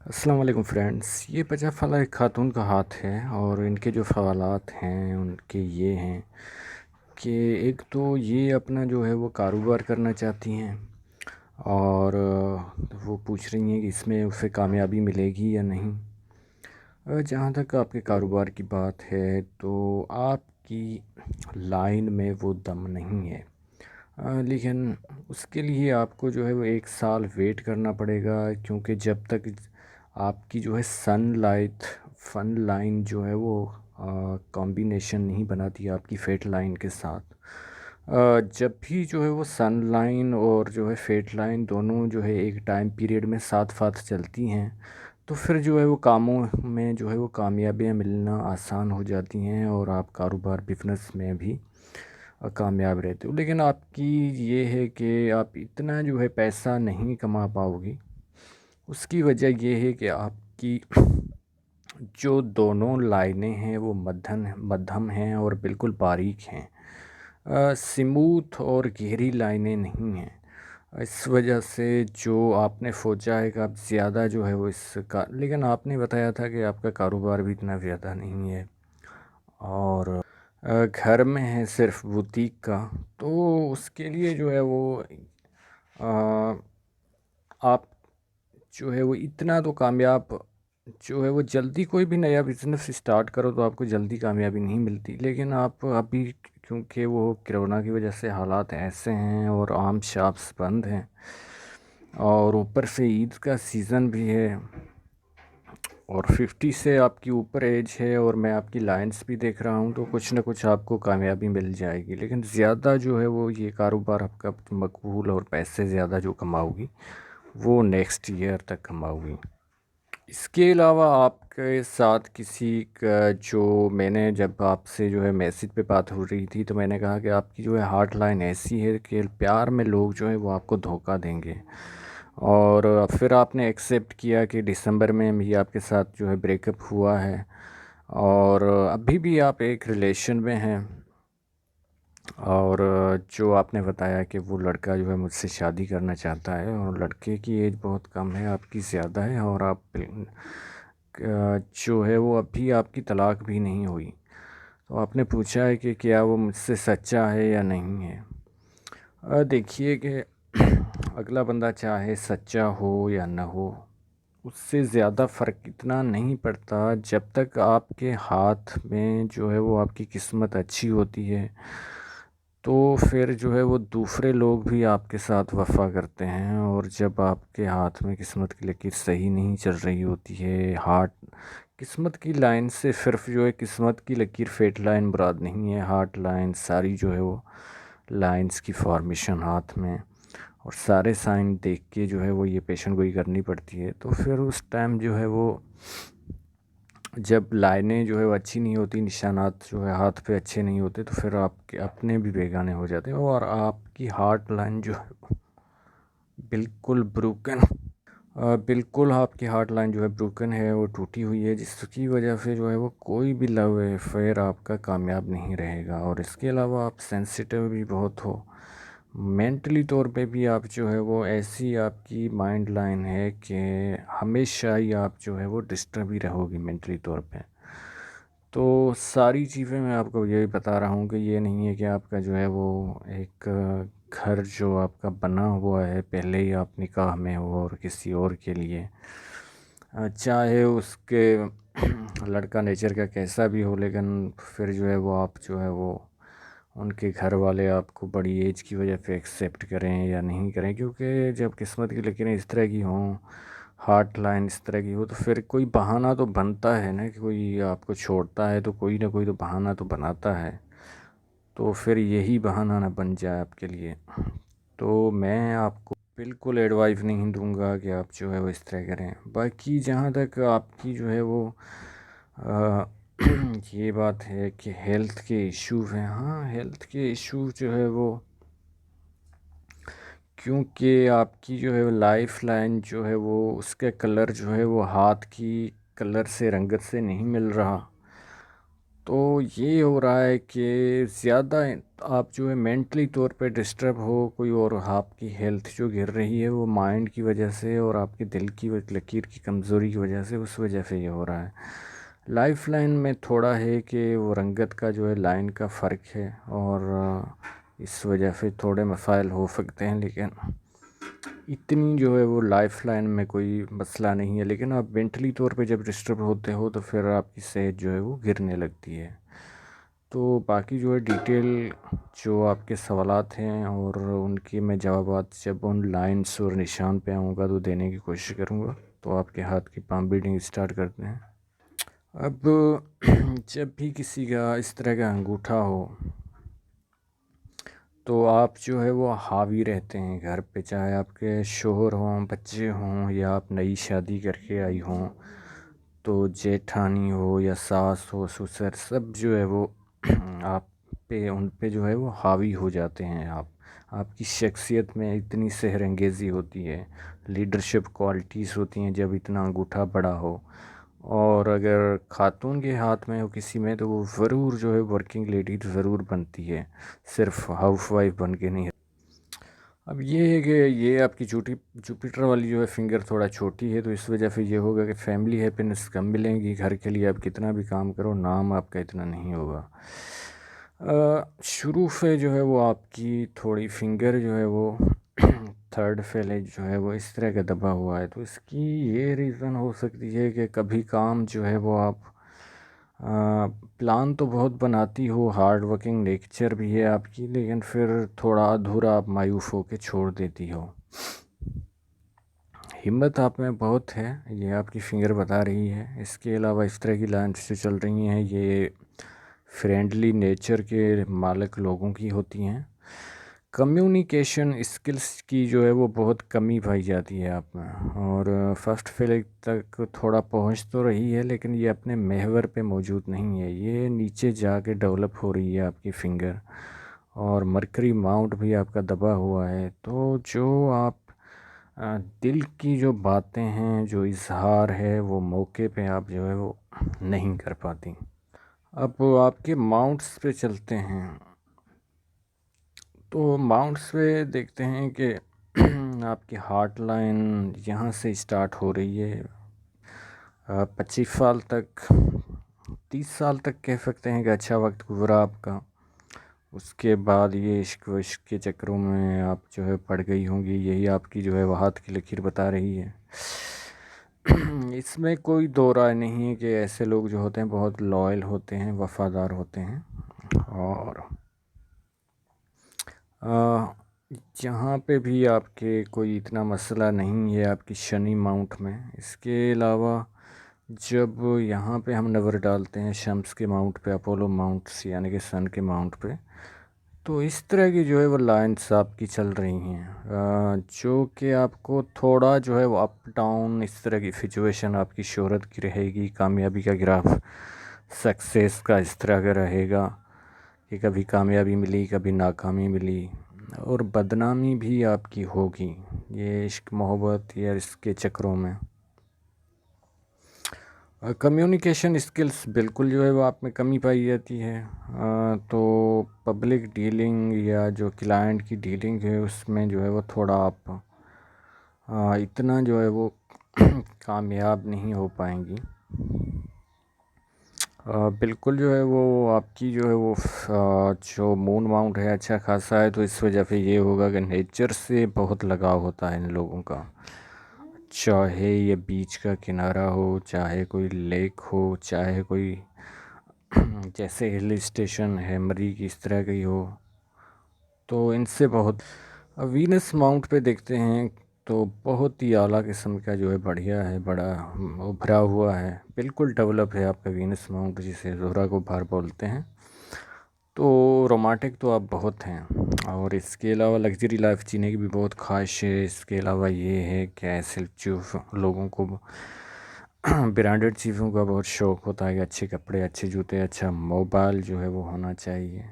السلام علیکم فرینڈس، یہ پجا فلا ایک خاتون کا ہاتھ ہے اور ان کے جو سوالات ہیں ان کے یہ ہیں کہ ایک تو یہ اپنا جو ہے وہ کاروبار کرنا چاہتی ہیں اور وہ پوچھ رہی ہیں کہ اس میں اسے کامیابی ملے گی یا نہیں۔ جہاں تک آپ کے کاروبار کی بات ہے تو آپ کی لائن میں وہ دم نہیں ہے، لیکن اس کے لیے آپ کو جو ہے وہ 1 سال ویٹ کرنا پڑے گا، کیونکہ جب تک آپ کی جو ہے فن لائن جو ہے وہ کمبینیشن نہیں بناتی آپ کی فیٹ لائن کے ساتھ۔ جب بھی جو ہے وہ سن لائن اور جو ہے فیٹ لائن دونوں جو ہے ایک ٹائم پیریڈ میں ساتھ ساتھ چلتی ہیں تو پھر جو ہے وہ کاموں میں جو ہے وہ کامیابیاں ملنا آسان ہو جاتی ہیں اور آپ کاروبار بزنس میں بھی کامیاب رہتے ہو۔ لیکن آپ کی یہ ہے کہ آپ اتنا جو ہے پیسہ نہیں کما پاؤ گی، اس کی وجہ یہ ہے کہ آپ کی جو دونوں لائنیں ہیں وہ مدھم ہیں اور بالکل باریک ہیں، سموتھ اور گہری لائنیں نہیں ہیں۔ اس وجہ سے جو آپ نے سوچا ہے کہ آپ زیادہ جو ہے وہ اس کا، لیکن آپ نے بتایا تھا کہ آپ کا کاروبار بھی اتنا زیادہ نہیں ہے اور گھر میں ہے صرف بوتیک کا، تو اس کے لیے جو ہے وہ آپ جو ہے وہ اتنا تو کامیاب جو ہے وہ جلدی کوئی بھی نیا بزنس اسٹارٹ کرو تو آپ کو جلدی کامیابی نہیں ملتی، لیکن آپ ابھی کیونکہ وہ کرونا کی وجہ سے حالات ایسے ہیں اور عام شاپس بند ہیں اور اوپر سے عید کا سیزن بھی ہے اور 50 سے آپ کی اوپر ایج ہے اور میں آپ کی لائنز بھی دیکھ رہا ہوں، تو کچھ نہ کچھ آپ کو کامیابی مل جائے گی، لیکن زیادہ جو ہے وہ یہ کاروبار آپ کا مقبول اور پیسے زیادہ جو کماؤ گی وہ نیکسٹ ایئر تک کماؤ گی۔ اس کے علاوہ آپ کے ساتھ کسی کا جو میں نے جب آپ سے جو ہے میسج پہ بات ہو رہی تھی تو میں نے کہا کہ آپ کی جو ہے ہارٹ لائن ایسی ہے کہ پیار میں لوگ جو ہے وہ آپ کو دھوکہ دیں گے، اور پھر آپ نے ایکسیپٹ کیا کہ دسمبر میں بھی آپ کے ساتھ جو ہے بریک اپ ہوا ہے اور ابھی بھی آپ ایک ریلیشن میں ہیں، اور جو آپ نے بتایا کہ وہ لڑکا جو ہے مجھ سے شادی کرنا چاہتا ہے اور لڑکے کی ایج بہت کم ہے، آپ کی زیادہ ہے، اور آپ جو ہے وہ ابھی آپ کی طلاق بھی نہیں ہوئی، تو آپ نے پوچھا ہے کہ کیا وہ مجھ سے سچا ہے یا نہیں ہے۔ دیکھیے کہ اگلا بندہ چاہے سچا ہو یا نہ ہو، اس سے زیادہ فرق اتنا نہیں پڑتا جب تک آپ کے ہاتھ میں جو ہے وہ آپ کی قسمت اچھی ہوتی ہے، تو پھر جو ہے وہ دوسرے لوگ بھی آپ کے ساتھ وفا کرتے ہیں، اور جب آپ کے ہاتھ میں قسمت کی لکیر صحیح نہیں چل رہی ہوتی ہے، قسمت کی لائن سے صرف جو ہے قسمت کی لکیر فیٹ لائن مراد نہیں ہے، ہارٹ لائن ساری جو ہے وہ لائنز کی فارمیشن ہاتھ میں اور سارے سائن دیکھ کے جو ہے وہ یہ پیشن گوئی کرنی پڑتی ہے، تو پھر اس ٹائم جو ہے وہ جب لائنیں جو ہے وہ اچھی نہیں ہوتی، نشانات جو ہے ہاتھ پہ اچھے نہیں ہوتے، تو پھر آپ کے اپنے بھی بیگانے ہو جاتے ہیں اور آپ کی ہارٹ لائن جو ہے بالکل بروکن، بالکل آپ کی ہارٹ لائن جو ہے بروکن ہے، وہ ٹوٹی ہوئی ہے، جس کی وجہ سے جو ہے وہ کوئی بھی لو افیئر آپ کا کامیاب نہیں رہے گا، اور اس کے علاوہ آپ سینسیٹیو بھی بہت ہو، مینٹلی طور پہ بھی آپ جو ہے وہ ایسی آپ کی مائنڈ لائن ہے کہ ہمیشہ ہی آپ جو ہے وہ ڈسٹرب ہی رہو گی مینٹلی طور پہ۔ تو ساری چیزیں میں آپ کو یہی بتا رہا ہوں کہ یہ نہیں ہے کہ آپ کا جو ہے وہ ایک گھر جو آپ کا بنا ہوا ہے پہلے ہی آپ نکاح میں ہو اور کسی اور کے لیے، چاہے اس کے لڑکا نیچر کا کیسا بھی ہو، لیکن پھر جو ہے وہ آپ جو ہے وہ ان کے گھر والے آپ کو بڑی ایج کی وجہ سے ایکسیپٹ کریں یا نہیں کریں، کیونکہ جب قسمت کی لکیریں اس طرح کی ہوں، ہارٹ لائن اس طرح کی ہو، تو پھر کوئی بہانہ تو بنتا ہے نا، کہ کوئی آپ کو چھوڑتا ہے تو کوئی نہ کوئی تو بہانہ تو بناتا ہے، تو پھر یہی بہانہ نہ بن جائے آپ کے لیے۔ تو میں آپ کو بالکل ایڈوائز نہیں دوں گا کہ آپ جو ہے وہ اس طرح کریں۔ باقی جہاں تک آپ کی جو ہے وہ یہ بات ہے کہ ہیلتھ کے ایشوز ہیں، ہاں ہیلتھ کے ایشوز جو ہے وہ کیونکہ آپ کی جو ہے لائف لائن جو ہے وہ اس کے کلر جو ہے وہ ہاتھ کی کلر سے رنگت سے نہیں مل رہا، تو یہ ہو رہا ہے کہ زیادہ آپ جو ہے مینٹلی طور پہ ڈسٹرب ہو کوئی، اور آپ کی ہیلتھ جو گر رہی ہے وہ مائنڈ کی وجہ سے اور آپ کے دل کی لکیر کی کمزوری کی وجہ سے، اس وجہ سے یہ ہو رہا ہے۔ لائف لائن میں تھوڑا ہے کہ وہ رنگت کا جو ہے لائن کا فرق ہے، اور اس وجہ سے تھوڑے مسائل ہو سکتے ہیں، لیکن اتنی جو ہے وہ لائف لائن میں کوئی مسئلہ نہیں ہے۔ لیکن آپ مینٹلی طور پہ جب ڈسٹرب ہوتے ہو تو پھر آپ کی صحت جو ہے وہ گرنے لگتی ہے۔ تو باقی جو ہے ڈیٹیل جو آپ کے سوالات ہیں اور ان کی میں جوابات جب ان لائنس اور نشان پہ آؤں گا تو دینے کی کوشش کروں گا۔ تو آپ کے ہاتھ کی پام بیٹنگ اسٹارٹ کرتے ہیں۔ اب جب بھی کسی کا اس طرح کا انگوٹھا ہو تو آپ جو ہے وہ حاوی رہتے ہیں گھر پہ، چاہے آپ کے شوہر ہوں، بچے ہوں، یا آپ نئی شادی کر کے آئی ہوں، تو جیٹھانی ہو یا ساس ہو، سسر، سب جو ہے وہ آپ پہ، ان پہ جو ہے وہ حاوی ہو جاتے ہیں۔ آپ کی شخصیت میں اتنی سحر انگیزی ہوتی ہے، لیڈرشپ کوالٹیز ہوتی ہیں جب اتنا انگوٹھا بڑا ہو، اور اگر خاتون کے ہاتھ میں ہو کسی میں تو وہ ضرور جو ہے ورکنگ لیڈی ضرور بنتی ہے، صرف ہاؤس وائف بن کے نہیں۔ اب یہ ہے کہ یہ آپ کی جوپیٹر والی جو ہے فنگر تھوڑا چھوٹی ہے، تو اس وجہ سے یہ ہوگا کہ فیملی ہیپینس کم ملیں گی، گھر کے لیے آپ کتنا بھی کام کرو نام آپ کا اتنا نہیں ہوگا۔ شروع سے جو ہے وہ آپ کی تھوڑی فنگر جو ہے وہ تھرڈ فیلج جو ہے وہ اس طرح کا دبا ہوا ہے، تو اس کی یہ ریزن ہو سکتی ہے کہ کبھی کام جو ہے وہ آپ پلان تو بہت بناتی ہو، ہارڈ ورکنگ نیچر بھی ہے آپ کی، لیکن پھر تھوڑا ادھورا آپ مایوس ہو کے چھوڑ دیتی ہو۔ ہمت آپ میں بہت ہے، یہ آپ کی فنگر بتا رہی ہے۔ اس کے علاوہ اس طرح کی لائنس جو چل رہی ہیں یہ فرینڈلی نیچر کے مالک لوگوں کی ہوتی ہیں۔ کمیونیکیشن اسکلس کی جو ہے وہ بہت کمی پائی جاتی ہے آپ میں، اور فرسٹ فیلج تک تھوڑا پہنچ تو رہی ہے لیکن یہ اپنے محور پہ موجود نہیں ہے، یہ نیچے جا کے ڈیولپ ہو رہی ہے آپ کی فنگر، اور مرکری ماؤنٹ بھی آپ کا دبا ہوا ہے۔ تو جو آپ دل کی جو باتیں ہیں، جو اظہار ہے، وہ موقع پہ آپ جو ہے وہ نہیں کر پاتی۔ اب آپ کے ماؤنٹس پہ چلتے ہیں، تو ماؤنٹس پہ دیکھتے ہیں کہ آپ کی ہارٹ لائن یہاں سے اسٹارٹ ہو رہی ہے، 25 سال تک، 30 سال تک کہہ سکتے ہیں کہ اچھا وقت گزرا آپ کا۔ اس کے بعد یہ عشق و عشق کے چکروں میں آپ جو ہے پڑ گئی ہوں گی، یہی آپ کی جو ہے وہ ہاتھ کی لکیر بتا رہی ہے۔ اس میں کوئی دو رائے نہیں ہے کہ ایسے لوگ جو ہوتے ہیں بہت لائل ہوتے ہیں، وفادار ہوتے ہیں، اور جہاں پہ بھی آپ کے کوئی اتنا مسئلہ نہیں ہے آپ کی شنی ماؤنٹ میں۔ اس کے علاوہ جب یہاں پہ ہم نظر ڈالتے ہیں شمس کے ماؤنٹ پہ، اپولو ماؤنٹس یعنی کہ سن کے ماؤنٹ پہ، تو اس طرح کی جو ہے وہ لائنس آپ کی چل رہی ہیں، جو کہ آپ کو تھوڑا جو ہے وہ اپ ڈاؤن اس طرح کی سچویشن، آپ کی شہرت کی رہے گی، کامیابی کا گراف سکسیس کا اس طرح کا رہے گا کہ کبھی کامیابی ملی، کبھی ناکامی ملی، اور بدنامی بھی آپ کی ہوگی یہ عشق محبت یا اس کے چکروں میں۔ کمیونیکیشن اسکلس بالکل جو ہے وہ آپ میں کمی پائی جاتی ہے، تو پبلک ڈیلنگ یا جو کلائنٹ کی ڈیلنگ ہے اس میں جو ہے وہ تھوڑا آپ اتنا جو ہے وہ کامیاب نہیں ہو پائیں گی۔ بالکل جو ہے وہ آپ کی جو ہے وہ جو مون ماؤنٹ ہے اچھا خاصا ہے، تو اس وجہ سے یہ ہوگا کہ نیچر سے بہت لگاؤ ہوتا ہے ان لوگوں کا، چاہے یہ بیچ کا کنارہ ہو، چاہے کوئی لیک ہو، چاہے کوئی جیسے ہل اسٹیشن ہے مری کی اس طرح کی ہو، تو ان سے بہت۔ وینس ماؤنٹ پہ دیکھتے ہیں تو بہت ہی اعلیٰ قسم کا جو ہے بڑھیا ہے، بڑا ابھرا ہوا ہے، بالکل ڈیولپ ہے آپ کا وینس ماؤنٹ، جسے زہرہ کو بھار بولتے ہیں۔ تو رومانٹک تو آپ بہت ہیں، اور اس کے علاوہ لگژری لائف جینے کی بھی بہت خواہش ہے۔ اس کے علاوہ یہ ہے کہ ایسے جو لوگوں کو برانڈڈ چیزوں کا بہت شوق ہوتا ہے کہ اچھے کپڑے، اچھے جوتے، اچھا موبائل جو ہے وہ ہونا چاہیے۔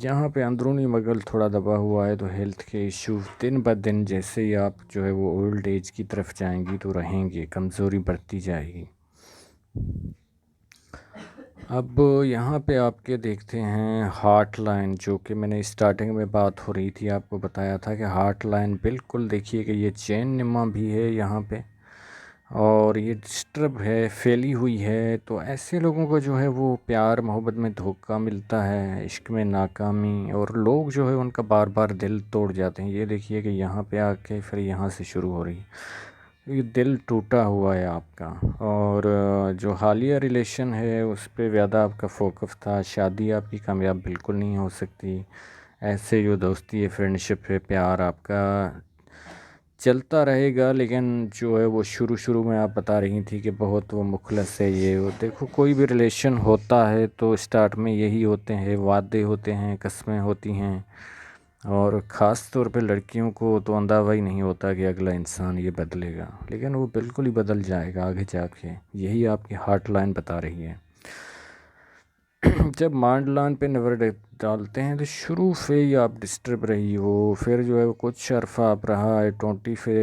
یہاں پہ اندرونی مغل تھوڑا دبا ہوا ہے، تو ہیلتھ کے ایشو دن بہ دن جیسے ہی آپ جو ہے وہ اولڈ ایج کی طرف جائیں گی تو رہیں گے، کمزوری بڑھتی جائے گی۔ اب یہاں پہ آپ کے دیکھتے ہیں ہارٹ لائن، جو کہ میں نے اسٹارٹنگ میں بات ہو رہی تھی، آپ کو بتایا تھا کہ ہارٹ لائن بالکل دیکھیے کہ یہ چین نما بھی ہے یہاں پہ، اور یہ ڈسٹرب ہے، پھیلی ہوئی ہے۔ تو ایسے لوگوں کو جو ہے وہ پیار محبت میں دھوکہ ملتا ہے، عشق میں ناکامی، اور لوگ جو ہے ان کا بار بار دل توڑ جاتے ہیں۔ یہ دیکھیے کہ یہاں پہ آ کے پھر یہاں سے شروع ہو رہی ہے، یہ دل ٹوٹا ہوا ہے آپ کا۔ اور جو حالیہ ریلیشن ہے اس پہ زیادہ آپ کا فوکس تھا، شادی آپ کی کامیاب بالکل نہیں ہو سکتی۔ ایسے جو دوستی ہے، فرینڈشپ ہے، پیار آپ کا چلتا رہے گا، لیکن جو ہے وہ شروع میں آپ بتا رہی تھی کہ بہت وہ مخلص ہے یہ وہ۔ دیکھو کوئی بھی ریلیشن ہوتا ہے تو اسٹارٹ میں یہی ہوتے ہیں، وعدے ہوتے ہیں، قسمیں ہوتی ہیں، اور خاص طور پہ لڑکیوں کو تو اندازہ ہی نہیں ہوتا کہ اگلا انسان یہ بدلے گا، لیکن وہ بالکل ہی بدل جائے گا آگے جا کے۔ یہی آپ کی ہارٹ لائن بتا رہی ہے۔ جب مائنڈ لائن پہ نظر ڈالتے ہیں تو شروع سے ہی آپ ڈسٹرب رہی ہو، پھر جو ہے کچھ عرصہ آپ رہا ہے 20 سے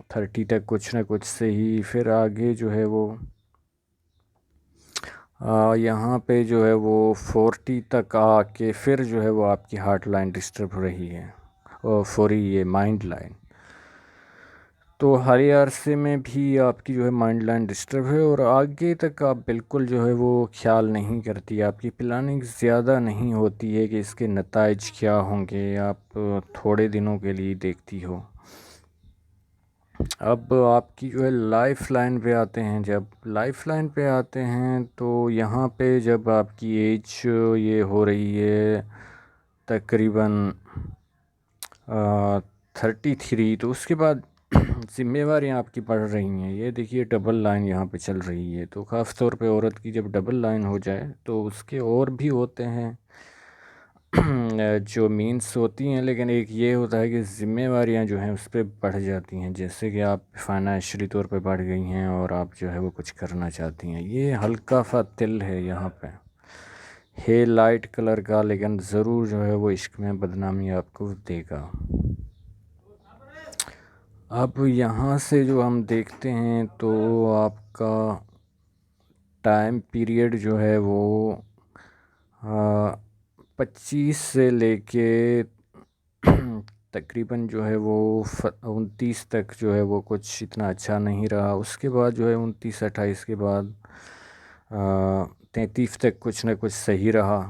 30 تک کچھ نہ کچھ سے ہی، پھر آگے جو ہے وہ یہاں پہ جو ہے وہ 40 تک آ کے پھر جو ہے وہ آپ کی ہارٹ لائن ڈسٹرب ہو رہی ہے، اور فوری یہ مائنڈ لائن۔ تو حالیہ عرصے میں بھی آپ کی جو ہے مائنڈ لائن ڈسٹرب ہے، اور آگے تک آپ بالکل جو ہے وہ خیال نہیں کرتی، آپ کی پلاننگ زیادہ نہیں ہوتی ہے کہ اس کے نتائج کیا ہوں گے، آپ تھوڑے دنوں کے لیے دیکھتی ہو۔ اب آپ کی جو ہے لائف لائن پہ آتے ہیں، جب لائف لائن پہ آتے ہیں تو یہاں پہ جب آپ کی ایج یہ ہو رہی ہے تقریباً 33، تو اس کے بعد ذمہ داریاں آپ کی بڑھ رہی ہیں۔ یہ دیکھیے ڈبل لائن یہاں پہ چل رہی ہے، تو خاص طور پہ عورت کی جب ڈبل لائن ہو جائے تو اس کے اور بھی ہوتے ہیں جو مینس ہوتی ہیں، لیکن ایک یہ ہوتا ہے کہ ذمہ داریاں جو ہیں اس پہ بڑھ جاتی ہیں، جیسے کہ آپ فائنینشلی طور پہ بڑھ گئی ہیں اور آپ جو ہے وہ کچھ کرنا چاہتی ہیں۔ یہ ہلکا سا تل ہے یہاں پہ، ہے لائٹ کلر کا، لیکن ضرور جو ہے وہ عشق میں بدنامی آپ کو دے گا۔ اب یہاں سے جو ہم دیکھتے ہیں تو آپ کا ٹائم پیریڈ جو ہے وہ 25 سے لے کے تقریباً جو ہے وہ 29 تک جو ہے وہ کچھ اتنا اچھا نہیں رہا۔ اس کے بعد جو ہے 29 28 کے بعد 33 تک کچھ نہ کچھ صحیح رہا۔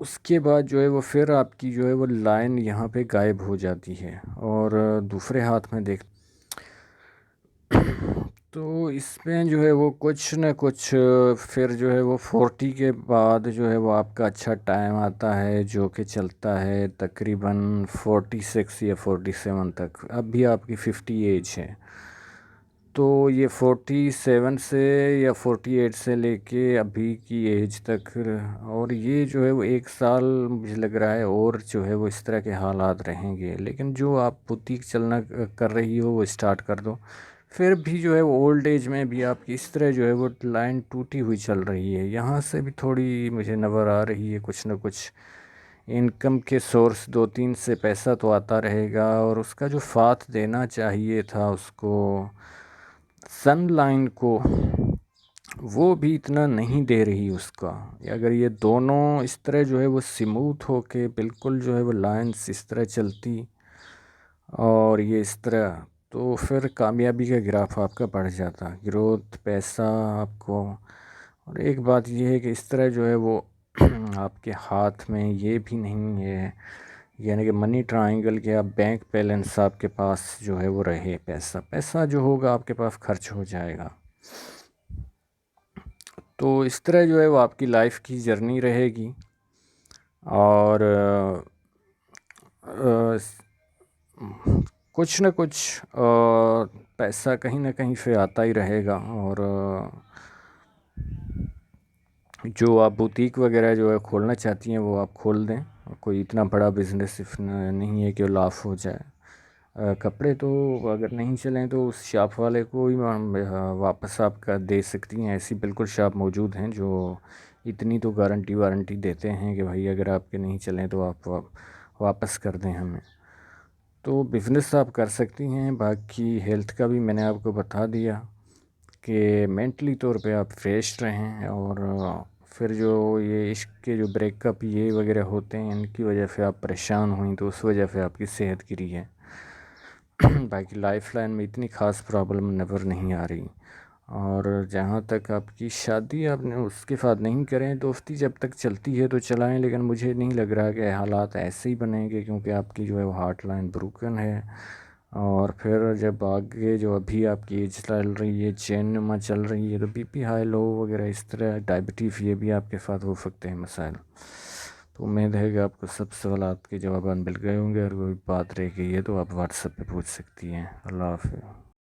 اس کے بعد جو ہے وہ پھر آپ کی جو ہے وہ لائن یہاں پہ غائب ہو جاتی ہے، اور دوسرے ہاتھ میں دیکھ تو اس میں جو ہے وہ کچھ نہ کچھ پھر جو ہے وہ 40 کے بعد جو ہے وہ آپ کا اچھا ٹائم آتا ہے، جو کہ چلتا ہے تقریباً 46 یا 47 تک۔ اب بھی آپ کی 50 ایج ہے، تو یہ 47 سے یا 48 سے لے کے ابھی کی ایج تک، اور یہ جو ہے وہ 1 سال مجھے لگ رہا ہے اور جو ہے وہ اس طرح کے حالات رہیں گے۔ لیکن جو آپ بوتیک چلنا کر رہی ہو وہ اسٹارٹ کر دو، پھر بھی جو ہے وہ اولڈ ایج میں بھی آپ کی اس طرح جو ہے وہ لائن ٹوٹی ہوئی چل رہی ہے۔ یہاں سے بھی تھوڑی مجھے نظر آ رہی ہے کچھ نہ کچھ انکم کے سورس 2 3 سے پیسہ تو آتا رہے گا، اور اس کا جو ساتھ دینا چاہیے تھا اس کو، سن لائن کو، وہ بھی اتنا نہیں دے رہی اس کا۔ اگر یہ دونوں اس طرح جو ہے وہ سموتھ ہو کے بالکل جو ہے وہ لائنز اس طرح چلتی اور یہ اس طرح، تو پھر کامیابی کا گراف آپ کا بڑھ جاتا، گروتھ، پیسہ آپ کو۔ اور ایک بات یہ ہے کہ اس طرح جو ہے وہ آپ کے ہاتھ میں یہ بھی نہیں ہے، یعنی کہ منی ٹرائنگل کے آپ بینک بیلنس آپ کے پاس جو ہے وہ رہے، پیسہ جو ہوگا آپ کے پاس خرچ ہو جائے گا۔ تو اس طرح جو ہے وہ آپ کی لائف کی جرنی رہے گی، اور کچھ نہ کچھ پیسہ کہیں نہ کہیں سے آتا ہی رہے گا، اور جو آپ بوتیک وغیرہ جو ہے کھولنا چاہتی ہیں وہ آپ کھول دیں، کوئی اتنا بڑا بزنس نہیں ہے کہ لاس ہو جائے۔ کپڑے تو اگر نہیں چلیں تو اس شاپ والے کو ہی واپس آپ کا دے سکتی ہیں، ایسی بالکل شاپ موجود ہیں جو اتنی تو وارنٹی دیتے ہیں کہ بھائی اگر آپ کے نہیں چلیں تو آپ واپس کر دیں ہمیں۔ تو بزنس آپ کر سکتی ہیں، باقی ہیلتھ کا بھی میں نے آپ کو بتا دیا کہ مینٹلی طور پہ آپ فریش رہیں، اور پھر جو یہ عشق کے جو بریک اپ یہ وغیرہ ہوتے ہیں ان کی وجہ سے آپ پریشان ہوئیں تو اس وجہ سے آپ کی صحت گری ہے۔ باقی لائف لائن میں اتنی خاص پرابلم نظر نہیں آ رہی۔ اور جہاں تک آپ کی شادی آپ نے اس کے ساتھ نہیں کریں، دوستی جب تک چلتی ہے تو چلائیں، لیکن مجھے نہیں لگ رہا کہ حالات ایسے ہی بنیں گے، کیونکہ آپ کی جو ہے وہ ہارٹ لائن بروکن ہے۔ اور پھر جب آگے جو ابھی آپ کی ایج چل رہی ہے، چین نما چل رہی ہے، تو بی پی ہائی لو وغیرہ اس طرح ڈائبٹیز یہ بھی آپ کے ساتھ ہو سکتے ہیں مسائل۔ تو امید ہے کہ آپ کو سب سوالات کے جوابات مل گئے ہوں گے، اور کوئی بات رہ گئی ہے تو آپ واٹس ایپ پہ پوچھ سکتی ہیں۔ اللہ حافظ۔